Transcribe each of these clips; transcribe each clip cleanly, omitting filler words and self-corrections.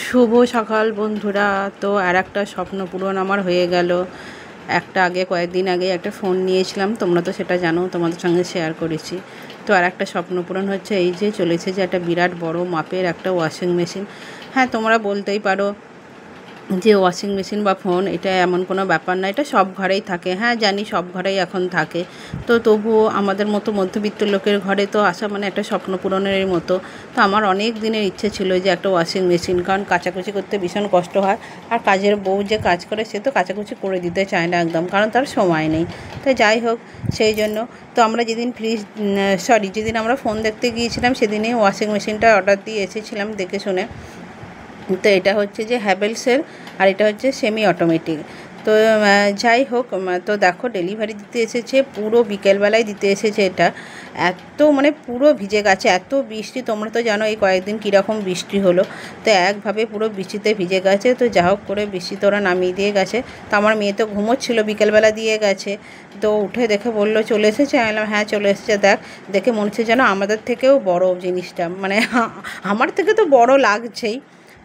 শুভ সকাল বন্ধুরা। তো আর একটা স্বপ্ন পূরণ আমার হয়ে গেল। কয়েকদিন আগে একটা ফোন নিয়েছিলাম, তোমরা তো সেটা জানো, তোমাদের সঙ্গে শেয়ার করেছি। তো আর একটা স্বপ্ন পূরণ হচ্ছে, এই যে চলেছে যে একটা বিরাট বড় মাপের একটা ওয়াশিং মেশিন। হ্যাঁ, তোমরা বলতেই পারো যে ওয়াশিং মেশিন বা ফোন এটা এমন কোনো ব্যাপার না, এটা সব ঘরেই থাকে। হ্যাঁ জানি, সব ঘরেই এখন থাকে। তো তবুও আমাদের মতো মধ্যবিত্ত লোকের ঘরে তো আসা মানে একটা স্বপ্ন পূরণের মতো। তো আমার অনেক দিনের ইচ্ছে ছিল যে একটা ওয়াশিং মেশিন, কারণ কাচাকুচি করতে ভীষণ কষ্ট হয়। আর কাজের বউ যে কাজ করে সে তো কাচাকুচি করে দিতে চায় না একদম, কারণ তার সময় নেই। তো যাই হোক, সেই জন্য তো আমরা যেদিন আমরা ফোন দেখতে গিয়েছিলাম সেদিনই ওয়াশিং মেশিনটা অর্ডার দিয়ে এসেছিলাম দেখে শুনে। তো এটা হচ্ছে যে হ্যাভেলসের, আর এটা হচ্ছে সেমি অটোমেটিক। তো যাই হোক, তো দেখো ডেলিভারি দিতে এসেছে, পুরো বিকেলবেলায় দিতে এসেছে। এটা মানে পুরো ভিজে গেছে, এত বৃষ্টি। তোমরা তো জানো এই কয়েকদিন কীরকম বৃষ্টি হলো। তো একভাবে পুরো বৃষ্টিতে ভিজে গেছে। তো যা হোক করে বৃষ্টিতে ওরা নামিয়ে দিয়ে গেছে। তো আমার মেয়ে তো ঘুমোচ্ছিল, বিকেলবেলা দিয়ে গেছে। তো উঠে দেখে বললো চলে এসেছে। আমি বললাম হ্যাঁ চলে এসেছে। দেখে মনে হচ্ছে যেন আমাদের থেকেও বড় জিনিসটা, মানে আমার থেকে তো বড় লাগছেই।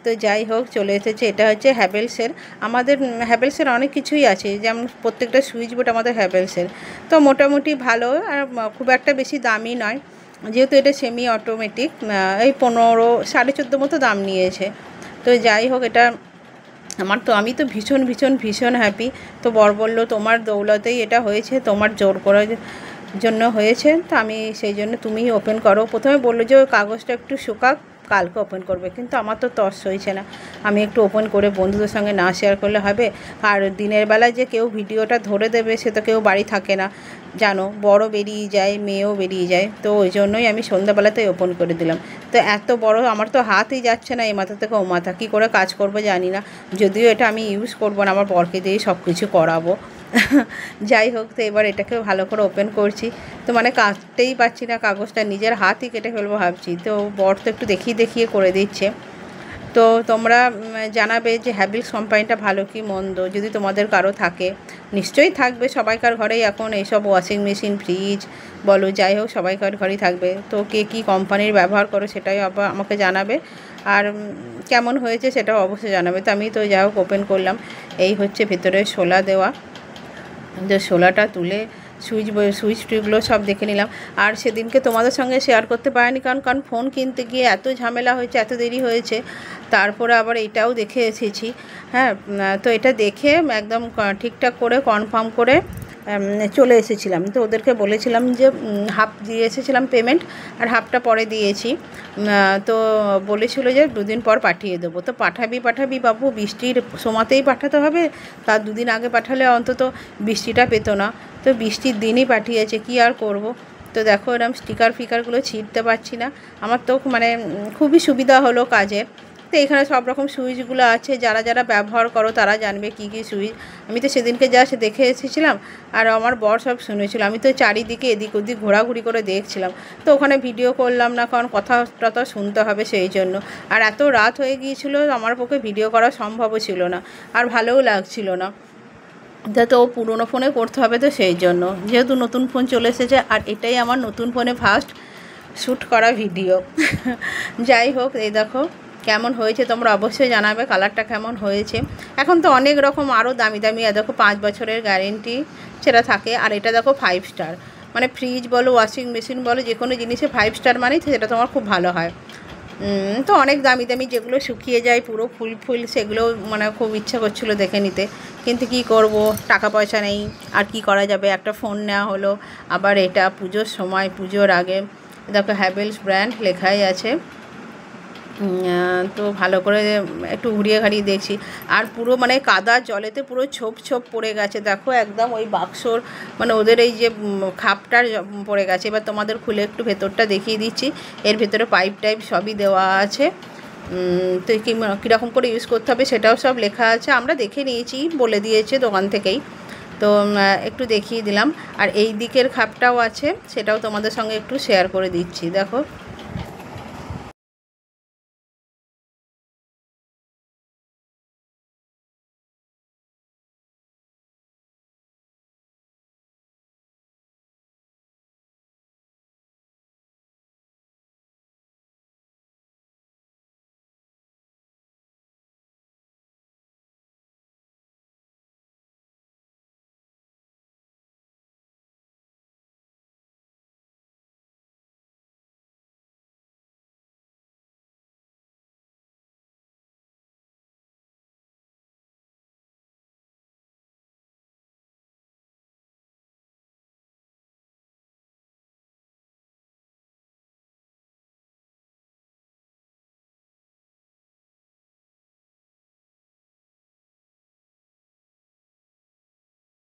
তো যাই হোক, চলে এসেছে। এটা হচ্ছে হ্যাভেলসের। আমাদের হ্যাভেলসের অনেক কিছুই আছে, যেমন প্রত্যেকটা সুইচ বোর্ড আমাদের হ্যাভেলসের। তো মোটামুটি ভালো, আর খুব একটা বেশি দামি নয়। যেহেতু এটা সেমি অটোমেটিক, এই 14-14.5 মতো দাম নিয়েছে। তো যাই হোক, এটা আমি তো ভীষণ হ্যাপি। তো বর বললো তোমার দৌলতেই এটা হয়েছে, তোমার জোর করার জন্য হয়েছে। তো আমি সেই জন্য তুমিই ওপেন করো। প্রথমে বললো যে ওই কাগজটা একটু শুকাক, কালকে ওপেন করবে, কিন্তু আমার তো তর্স হয়েছে না। আমি একটু ওপেন করে বন্ধুদের সঙ্গে না শেয়ার করলে হবে? আর দিনের বেলায় যে কেউ ভিডিওটা ধরে দেবে সে তো কেউ বাড়ি থাকে না, জানো, বড় বেরিয়ে যায়, মেয়েও বেরিয়ে যায়। তো ওই জন্যই আমি সন্ধ্যাবেলাতেই ওপেন করে দিলাম। তো এত বড় আমার তো হাতই যাচ্ছে না, এই মাথা থেকে ও মাথা, কী করে কাজ করবো জানি না। যদিও এটা আমি ইউজ করবো না, আমার বরকে দিয়েই সব কিছু করাবো। যাই হোক, তো এবার এটাকে ভালো করে ওপেন করছি। তো মানে কাটতেই পারছি না কাগজটা, নিজের হাতই কেটে ফেলবো ভাবছি। তো বর তো একটু দেখিয়ে করে দিচ্ছে। তো তোমরা জানাবে যে হ্যাভেলস কোম্পানিটা ভালো কি মন্দ, যদি তোমাদের কারো থাকে। নিশ্চয়ই থাকবে, সবাইকার ঘরেই এখন এইসব ওয়াশিং মেশিন, ফ্রিজ বলো, যাই হোক সবাইকার ঘরেই থাকবে। তো কে কী কোম্পানির ব্যবহার করো সেটাই আবার আমাকে জানাবে, আর কেমন হয়েছে সেটাও অবশ্যই জানাবে। তো আমি তো যাই হোক ওপেন করলাম। এই হচ্ছে ভেতরে শোলা দেওয়া। যে শোলাটা তুলে সুইচ টিউবগুলো সব দেখে নিলাম। আর সেদিনকে তোমাদের সঙ্গে শেয়ার করতে পারিনি, কারণ ফোন কিনতে গিয়ে এত ঝামেলা হয়েছে, এত দেরি হয়েছে। তারপরে আবার এটাও দেখে এসেছি। হ্যাঁ, তো এটা দেখে একদম ঠিকঠাক করে কনফার্ম করে চলে এসেছিলাম। তো ওদেরকে বলেছিলাম যে হাফ দিয়ে এসেছিলাম পেমেন্ট, আর হাফটা পরে দিয়েছি। তো বলেছিল যে 2 দিন পর পাঠিয়ে দেবো। তো পাঠাবি বাবু, বৃষ্টির সময়তেই পাঠাতে হবে। তার 2 দিন আগে পাঠালে অন্তত বৃষ্টিটা পেতো না। তো বৃষ্টির দিনই পাঠিয়েছে, কি আর করব। তো দেখো এরকম ফিকারগুলো ছিঁড়তে পারছি না। আমার তো মানে খুবই সুবিধা হলো কাজের। তো এখানে সব রকম সুইচগুলো আছে, যারা ব্যবহার করো তারা জানবে কি কী সুইচ। আমি তো সেদিনকে দেখে এসেছিলাম, আর আমার বর সব শুনেছিল। আমি তো চারিদিকে এদিক ওদিক ঘোরাঘুরি করে দেখছিলাম। তো ওখানে ভিডিও করলাম না, কারণ কথা শুনতে হবে সেই জন্য। আর এত রাত হয়ে গিয়েছিল, আমার পক্ষে ভিডিও করা সম্ভবও ছিল না, আর ভালোও লাগছিল না। যাতে ও পুরনো ফোনে করতে হবে, তো সেই জন্য, যেহেতু নতুন ফোন চলে এসেছে, আর এটাই আমার নতুন ফোনে ফার্স্ট শ্যুট করা ভিডিও। যাই হোক, এই দেখো কেমন হয়েছে তোমরা অবশ্যই জানাবে, কালারটা কেমন হয়েছে। এখন তো অনেক রকম আরও দামি দেখো 5 বছরের গ্যারেন্টি সেটা থাকে। আর এটা দেখো 5 স্টার, মানে ফ্রিজ বলো, ওয়াশিং মেশিন বলো, যে কোনো জিনিসে 5 স্টার মানেই সেটা তোমার খুব ভালো হয়। তো অনেক দামি যেগুলো শুকিয়ে যায় পুরো ফুল সেগুলো মানে খুব ইচ্ছা করছিলো দেখে নিতে, কিন্তু কি করব, টাকা পয়সা নেই। আর কি করা যাবে, একটা ফোন নেওয়া হলো। আবার এটা পুজোর সময়, পুজোর আগে। দেখো হ্যাভেলস ব্র্যান্ড লেখাই আছে। তো ভালো করে একটু ঘাড়িয়ে দেখছি। আর পুরো মানে কাদা জলেতে পুরো ছোপ পড়ে গেছে। দেখো একদম ওই বাক্সর মানে ওদের এই যে খাপটার পড়ে গেছে। এবার তোমাদের খুলে একটু ভেতরটা দেখিয়ে দিচ্ছি। এর ভেতরে পাইপ টাইপ সবই দেওয়া আছে। তো কীরকম করে ইউজ করতে হবে সেটাও সব লেখা আছে। আমরা দেখে নিয়েছি, বলে দিয়েছে দোকান থেকেই। তো একটু দেখিয়ে দিলাম। আর এই দিকের খাপটাও আছে, সেটাও তোমাদের সঙ্গে একটু শেয়ার করে দিচ্ছি। দেখো